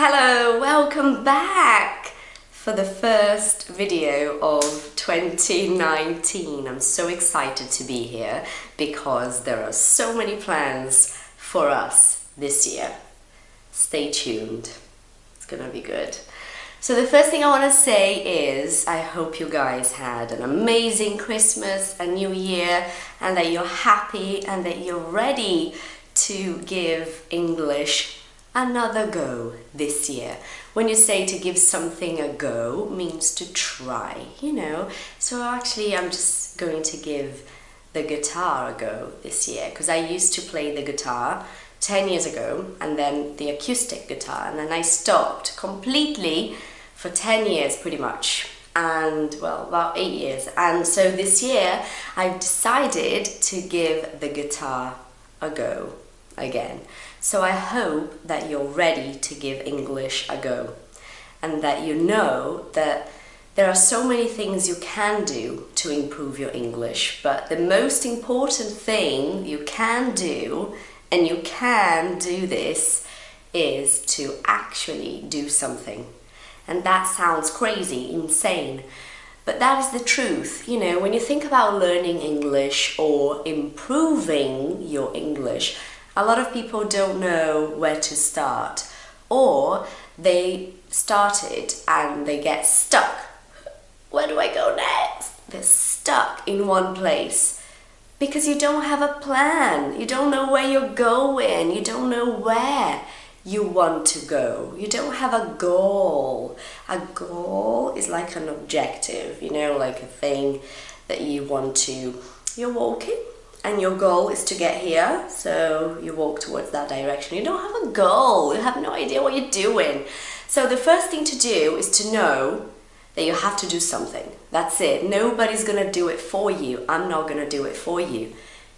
Hello, welcome back for the first video of 2019. I'm so excited to be here because there are so many plans for us this year. Stay tuned, it's gonna be good. So the first thing I want to say is I hope you guys had an amazing Christmas and New Year and that you're happy and that you're ready to give English another go this year. When you say to give something a go, means to try, you know. So actually I'm just going to give the guitar a go this year because I used to play the guitar 10 years ago and then the acoustic guitar, and then I stopped completely for 10 years pretty much, and well, about 8 years. And so this year I've decided to give the guitar a go again. So I hope that you're ready to give English a go and that you know that there are so many things you can do to improve your English, but the most important thing you can do, and you can do this, is to actually do something. And that sounds crazy, insane, but that is the truth. You know, when you think about learning English or improving your English, a lot of people don't know where to start, or they started and they get stuck. Where do I go next? They're stuck in one place because you don't have a plan. You don't know where you're going. You don't know where you want to go. You don't have a goal. A goal is like an objective, you know, like a thing that you want to, you're walking and your goal is to get here, so you walk towards that direction. You don't have a goal, you have no idea what you're doing. So the first thing to do is to know that you have to do something. That's it. Nobody's gonna do it for you. I'm not gonna do it for you.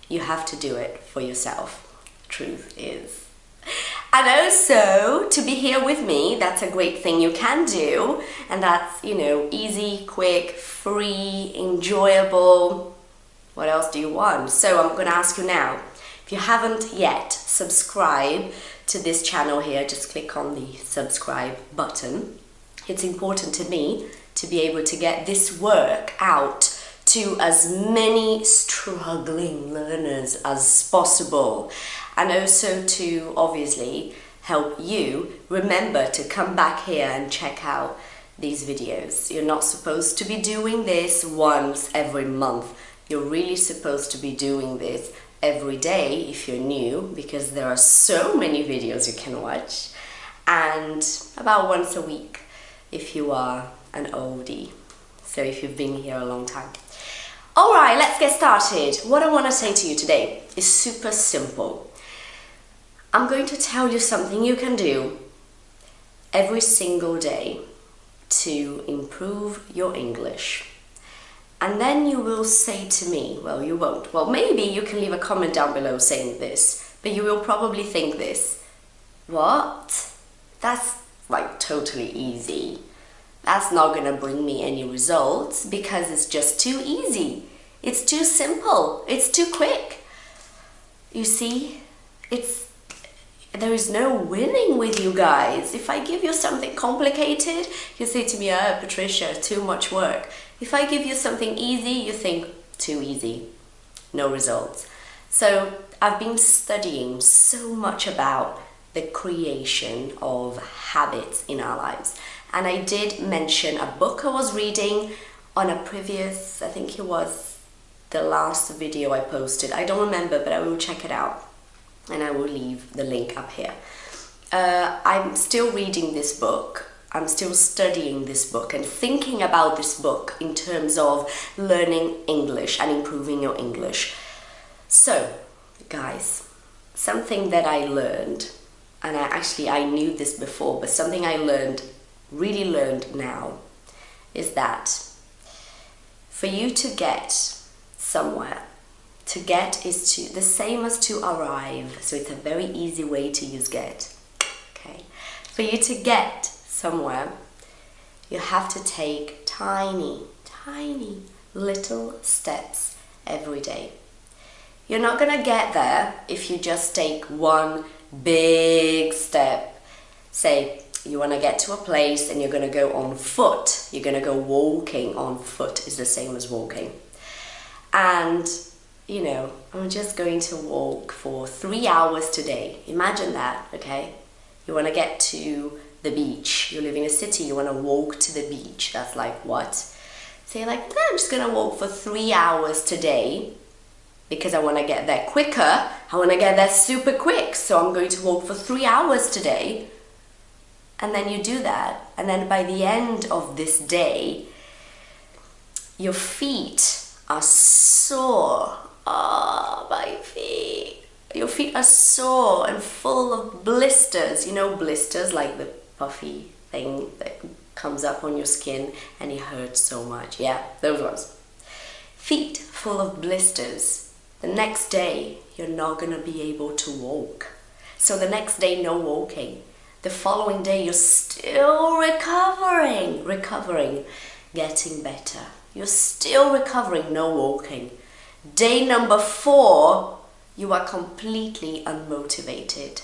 You have to do it for yourself. Truth is. And also, to be here with me, that's a great thing you can do. And that's, you know, easy, quick, free, enjoyable. What else do you want? So I'm going to ask you now, if you haven't yet subscribed to this channel here, just click on the subscribe button. It's important to me to be able to get this work out to as many struggling learners as possible, and also to obviously help you remember to come back here and check out these videos. You're not supposed to be doing this once every month. You're really supposed to be doing this every day if you're new, because there are so many videos you can watch, and about once a week if you are an oldie, so if you've been here a long time. Alright, let's get started. What I want to say to you today is super simple. I'm going to tell you something you can do every single day to improve your English. And then you will say to me, well, you won't. Well, maybe you can leave a comment down below saying this, but you will probably think this. What? That's like totally easy. That's not gonna bring me any results because it's just too easy. It's too simple. It's too quick. You see, there is no winning with you guys. If I give you something complicated, you say to me, oh, Patricia, too much work. If I give you something easy, you think, too easy, no results. So I've been studying so much about the creation of habits in our lives. And I did mention a book I was reading on a previous, I think it was the last video I posted. I don't remember, but I will check it out. And I will leave the link up here. I'm still reading this book. I'm still studying this book and thinking about this book in terms of learning English and improving your English. So, guys, something that I learned, and I knew this before, but something I really learned now, is that for you to get somewhere, to get is the same as to arrive, so it's a very easy way to use get. Okay, for you to get somewhere, you have to take tiny little steps every day. You're not gonna get there if you just take one big step. Say, You want to get to a place and you're going to go on foot. You're going to go walking on foot is the same as walking. And, you know, I'm just going to walk for 3 hours today. Imagine that, okay? You want to get to the beach. You live in a city, you want to walk to the beach. That's like what? So you're like, no, I'm just going to walk for 3 hours today because I want to get there quicker. I want to get there super quick. So I'm going to walk for 3 hours today. And then you do that. And then by the end of this day, your feet are sore. Oh, my feet. Your feet are sore and full of blisters. You know, blisters, like the puffy thing that comes up on your skin and it hurts so much. Yeah, those ones. Feet full of blisters. The next day, you're not gonna be able to walk. So the next day, no walking. The following day, you're still recovering, getting better. You're still recovering, no walking. Day number 4, you are completely unmotivated.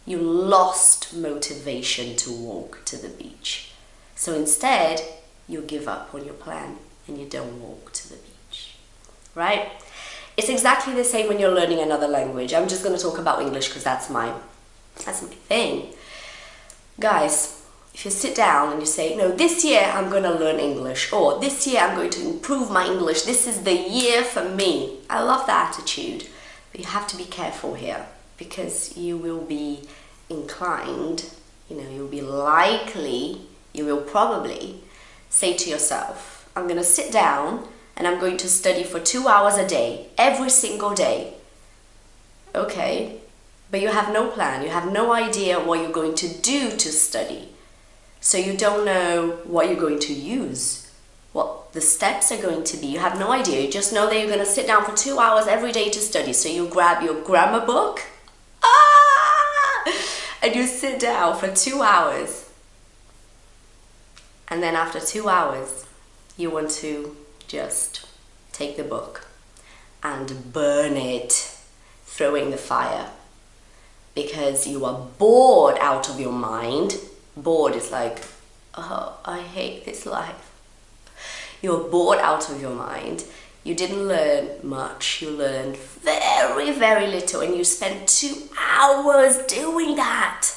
You lost motivation to walk to the beach. So instead, you give up on your plan and you don't walk to the beach, right? It's exactly the same when you're learning another language. I'm just going to talk about English because that's my thing. Guys, if you sit down and you say, no, this year I'm going to learn English, or this year I'm going to improve my English, this is the year for me. I love that attitude, but you have to be careful here because you will be inclined, you'll be likely, you will probably say to yourself, I'm going to sit down and I'm going to study for 2 hours a day, every single day. Okay, but you have no plan, you have no idea what you're going to do to study. So you don't know what you're going to use, what the steps are going to be. You have no idea. You just know that you're going to sit down for 2 hours every day to study. So you grab your grammar book, and you sit down for 2 hours. And then after 2 hours, you want to just take the book and burn it, throw it in the fire. Because you are bored out of your mind. Bored is like, oh, I hate this life. You're bored out of your mind. You didn't learn much. You learned very, very little. And you spent 2 hours doing that.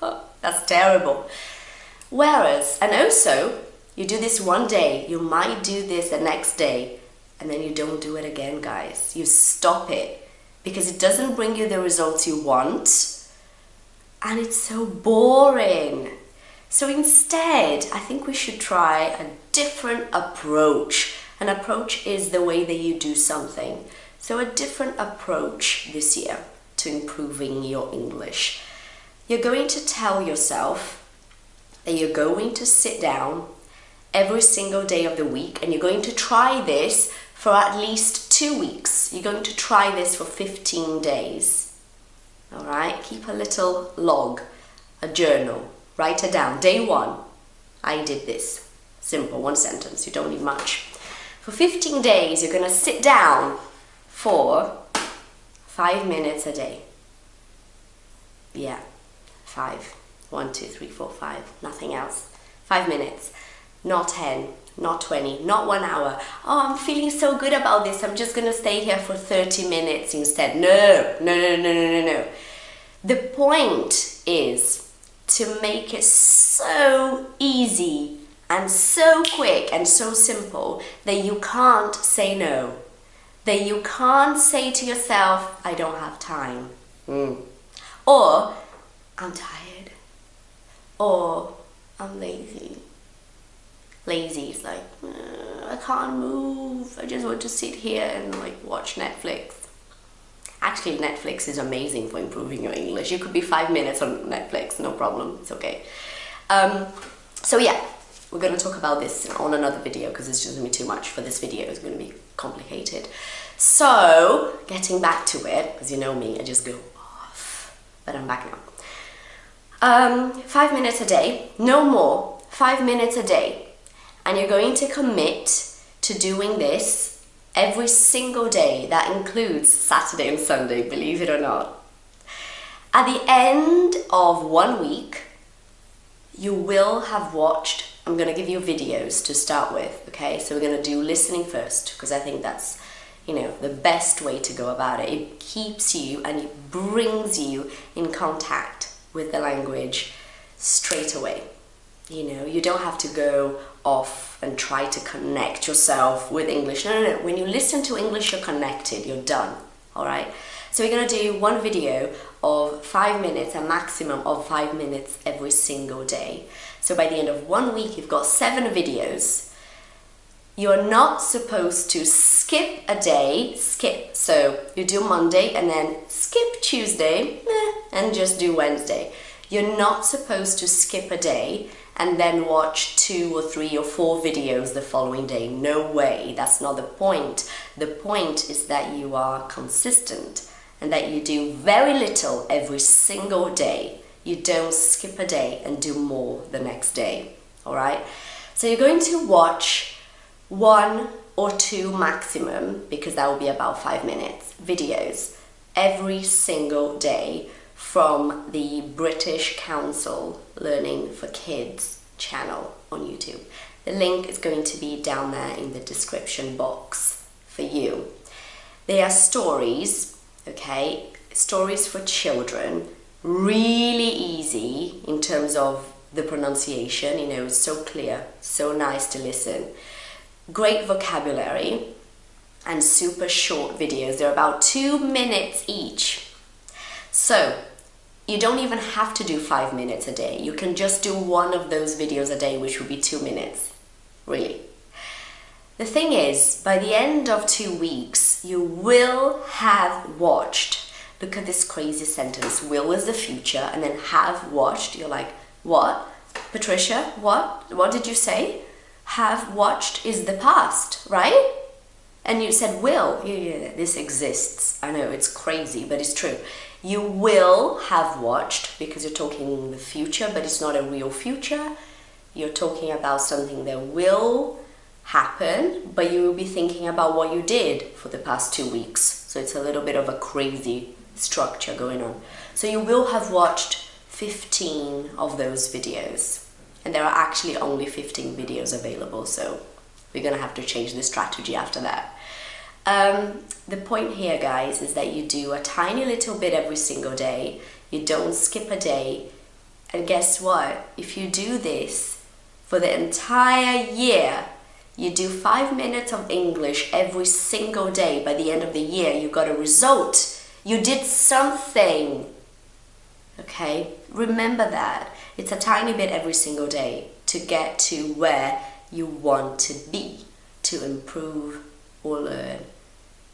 Oh, that's terrible. Whereas, and also, you do this one day. You might do this the next day. And then you don't do it again, guys. You stop it. Because it doesn't bring you the results you want. And it's so boring. So instead, I think we should try a different approach. An approach is the way that you do something. So a different approach this year to improving your English. You're going to tell yourself that you're going to sit down every single day of the week and you're going to try this for at least 2 weeks. You're going to try this for 15 days. All right, keep a little log, a journal, write it down. Day 1, I did this. Simple, 1 sentence, you don't need much. For 15 days, you're gonna sit down for 5 minutes a day. Yeah, 5. 1, 2, 3, 4, 5, nothing else. 5 minutes, not 10, not 20, not 1 hour. Oh, I'm feeling so good about this. I'm just gonna stay here for 30 minutes instead. No. The point is to make it so easy and so quick and so simple that you can't say no. That you can't say to yourself, I don't have time. Or, I'm tired. Or, I'm lazy. Lazy is like, I can't move. I just want to sit here and watch Netflix. Actually, Netflix is amazing for improving your English. You could be 5 minutes on Netflix, no problem, it's okay. So yeah, we're going to talk about this on another video because it's just going to be too much for this video. It's going to be complicated. So, getting back to it, because you know me, I just go off. But I'm back now. 5 minutes a day, no more, 5 minutes a day. And you're going to commit to doing this every single day. That includes Saturday and Sunday, believe it or not. At the end of 1 week, you will have watched, I'm going to give you videos to start with, okay? So we're going to do listening first, because I think that's, you know, the best way to go about it. It keeps you and it brings you in contact with the language straight away. You know, you don't have to go off and try to connect yourself with English. No. When you listen to English, you're connected, you're done, all right? So we're going to do one video of 5 minutes, a maximum of 5 minutes every single day. So by the end of 1 week, you've got 7 videos. You're not supposed to skip a day, so you do Monday and then skip Tuesday and just do Wednesday. You're not supposed to skip a day and then watch 2 or 3 or 4 videos the following day. No way, that's not the point. The point is that you are consistent and that you do very little every single day. You don't skip a day and do more the next day, all right? So you're going to watch 1 or 2 maximum, because that will be about 5 minutes, videos every single day from the British Council Learning for Kids channel on YouTube. The link is going to be down there in the description box for you. They are stories, okay? Stories for children, really easy in terms of the pronunciation, you know, it's so clear, so nice to listen. Great vocabulary and super short videos. They're about 2 minutes each. So you don't even have to do 5 minutes a day. You can just do one of those videos a day, which would be 2 minutes, really. The thing is, by the end of 2 weeks, you will have watched, look at this crazy sentence, will is the future, and then have watched, you're like, what? Patricia, what did you say? Have watched is the past, right? And you said will. Yeah, this exists. I know, it's crazy, but it's true. You will have watched, because you're talking in the future, but it's not a real future. You're talking about something that will happen, but you will be thinking about what you did for the past 2 weeks. So it's a little bit of a crazy structure going on. So you will have watched 15 of those videos. And there are actually only 15 videos available, so we're gonna have to change the strategy after that. The point here, guys, is that you do a tiny little bit every single day. You don't skip a day. And guess what? If you do this for the entire year, you do 5 minutes of English every single day. By the end of the year, you got a result. You did something. Okay? Remember that. It's a tiny bit every single day to get to where you want to be, to improve or learn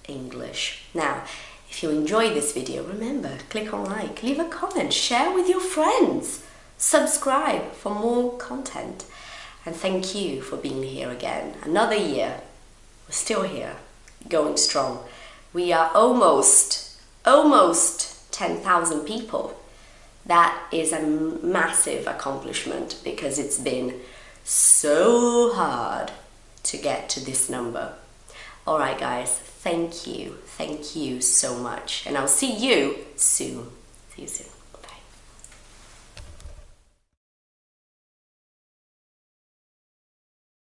English. Now, if you enjoyed this video, remember, click on like, leave a comment, share with your friends, subscribe for more content. And thank you for being here again. Another year, we're still here, going strong. We are almost 10,000 people. That is a massive accomplishment, because it's been so hard to get to this number. All right, guys, thank you so much. And I'll see you soon. See you soon.